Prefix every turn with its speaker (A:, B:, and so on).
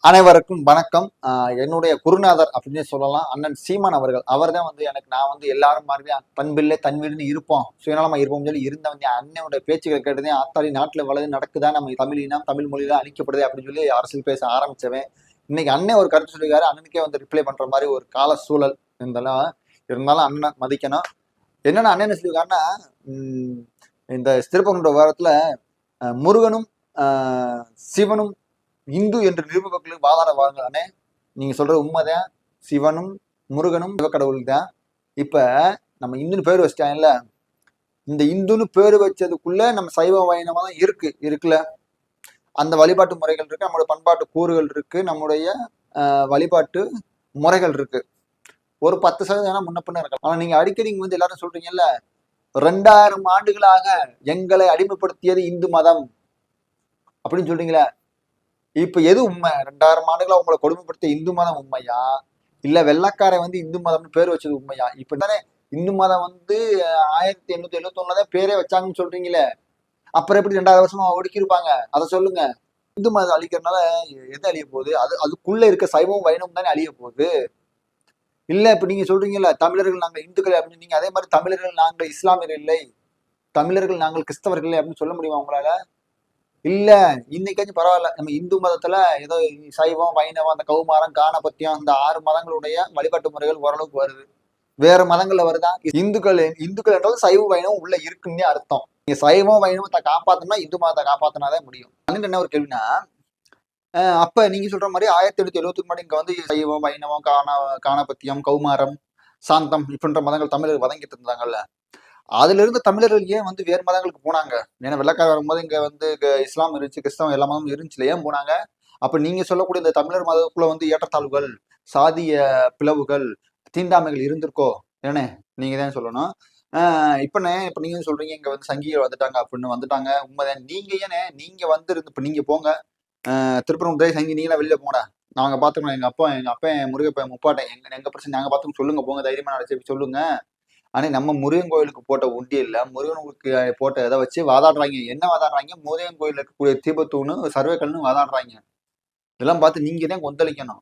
A: அனைவருக்கும் வணக்கம். என்னுடைய குருநாதர் அப்படின்னு சொல்லலாம் அண்ணன் சீமான் அவர்கள். அவர் தான் வந்து எனக்கு நான் வந்து எல்லாரும் மாதிரியும் பண்பில்லை தன்வீடுன்னு இருப்போம், சுயநலமா இருப்போம் சொல்லி இருந்தவங்க. அண்ணனுடைய பேச்சுக்களை கேட்டதே ஆத்தாடி நாட்டுல வளர்ந்து நடக்குதா, நம்ம தமிழ் இனம் தமிழ் மொழியில அழிக்கப்படுது அப்படின்னு சொல்லி அரசியல் பேச ஆரம்பிச்சவன். இன்னைக்கு அண்ணன் ஒரு கருத்து சொல்லியிருக்காரு, அண்ணனுக்கே வந்து ரிப்ளை பண்ற மாதிரி ஒரு கால சூழல் இருந்தாலும் அண்ணன் மதிக்கணும். என்னன்னா அண்ணன் என்ன சொல்லியிருக்காருன்னா, இந்த திருப்பங்குன்ற வாரத்துல முருகனும் சிவனும் இந்து என்று நிரூபங்களுக்கு வாதாட வாங்கலானே. நீங்க சொல்றது உண்மைதான். சிவனும் முருகனும் சிவக்கடவுள் தான். இப்ப நம்ம இந்துன்னு பேர் வச்சிட்டாங்கல்ல, இந்த இந்துன்னு பேர் வச்சதுக்குள்ள நம்ம சைவ வைணவம் தான் இருக்குல்ல. அந்த வழிபாட்டு முறைகள் இருக்கு, நம்மளுடைய பண்பாட்டு கூறுகள் இருக்கு, நம்முடைய வழிபாட்டு முறைகள் இருக்கு. ஒரு 10% முன்ன பின்ன இருக்கலாம். ஆனா நீங்க அடிக்கடி வந்து எல்லாரும் சொல்றீங்கல்ல, 2000 ஆண்டுகளாக எங்களை அடிமைப்படுத்தியது இந்து மதம் அப்படின்னு சொல்றீங்களா? இப்ப எது உண்மை? 2000 ஆண்டுகளா உங்களை கொடுமைப்படுத்திய இந்து மதம் உண்மையா, இல்ல வெள்ளக்காரன் வந்து இந்து மதம்னு பேர் வச்சது உண்மையா? இப்பதானே இந்து மதம் வந்து 1871 பேரே வச்சாங்கன்னு சொல்றீங்களே, அப்புறம் எப்படி 2000 வருஷமா ஒடுக்கியிருப்பாங்க? அதை சொல்லுங்க. இந்து மதம் அழிக்கிறதுனால எது அழிய போகுது? அதுக்குள்ள இருக்க சைவம் வைணவம் தானே அழிய போகுது. இல்ல இப்ப நீங்க சொல்றீங்கல்ல, தமிழர்கள் நாங்கள் இந்துக்கள் அப்படின்னு. நீங்க அதே மாதிரி தமிழர்கள் நாங்கள் இஸ்லாமியர் இல்லை, தமிழர்கள் நாங்கள் கிறிஸ்தவர்கள் இல்லை அப்படின்னு சொல்ல முடியுமா உங்களால? இல்ல, இன்னைக்காச்சும் பரவாயில்ல. நம்ம இந்து மதத்துல ஏதோ சைவம் வைணவம் அந்த கௌமாரம் காணபத்தியம் அந்த 6 மதங்களுடைய வழிபாட்டு முறைகள் ஓரளவுக்கு வருது. வேற மதங்கள்ல வருதா? இந்துக்கள் இந்துக்கள் என்றால் சைவ வைணவம் உள்ள இருக்குன்னே அர்த்தம். நீங்க சைவம் வைணவத்தை காப்பாத்தணும்னா இந்து மதத்தை காப்பாத்தினாதான் முடியும். என்ன ஒரு கேள்வினா, அப்ப நீங்க சொல்ற மாதிரி 1870 முன்னாடி இங்க வந்து சைவம் வைணவம் காணபத்தியம் கௌமாரம் சாந்தம் இப்படின்ற மதங்கள் தமிழர்கள் வதங்கிட்டு இருந்தாங்கல்ல, அதுல இருந்து தமிழர்கள் ஏன் வந்து வேறு மதங்களுக்கு போனாங்க? ஏன்னா வெள்ளக்காரர் வரும்போது இங்க வந்து இஸ்லாம் இருந்துச்சு, கிறிஸ்தவம் எல்லா மதமும் இருந்துச்சுல, ஏன் போனாங்க? அப்ப நீங்க சொல்லக்கூடிய இந்த தமிழர் மதத்துக்குள்ள வந்து ஏற்றத்தாழ்வுகள், சாதிய பிளவுகள், தீண்டாமைகள் இருந்திருக்கோ? ஏன்னே நீங்க தான் சொல்லணும். இப்ப நீங்க சொல்றீங்க இங்க வந்து சங்கிகள் வந்துட்டாங்க அப்படின்னு வந்துட்டாங்க, உண்மைதான். நீங்க ஏனே நீங்க வந்து இப்ப நீங்க போங்க, திருப்பரங்குன்றம் சங்கி நீங்களா வெளியில போங்க, நாங்க பாத்துக்கணும். எங்க அப்பா முருகப்ப முப்பாட்டேன், எங்க பிரச்சனை நாங்க பாத்துக்கணும் சொல்லுங்க, போங்க தைரியமா நடத்தி சொல்லுங்க. ஆனா நம்ம முருகன் கோயிலுக்கு போட்ட உண்டியல்ல முருகனுக்கு போட்ட இதை வச்சு வாதாடுறாங்க. என்ன வாதாடுறாங்க? முருகன் கோயிலுல இருக்கக்கூடிய தீபத்தூணு சர்வேக்கல்னு வாதாடுறாங்க. இதெல்லாம் பார்த்து நீங்க தான் கொந்தளிக்கணும்.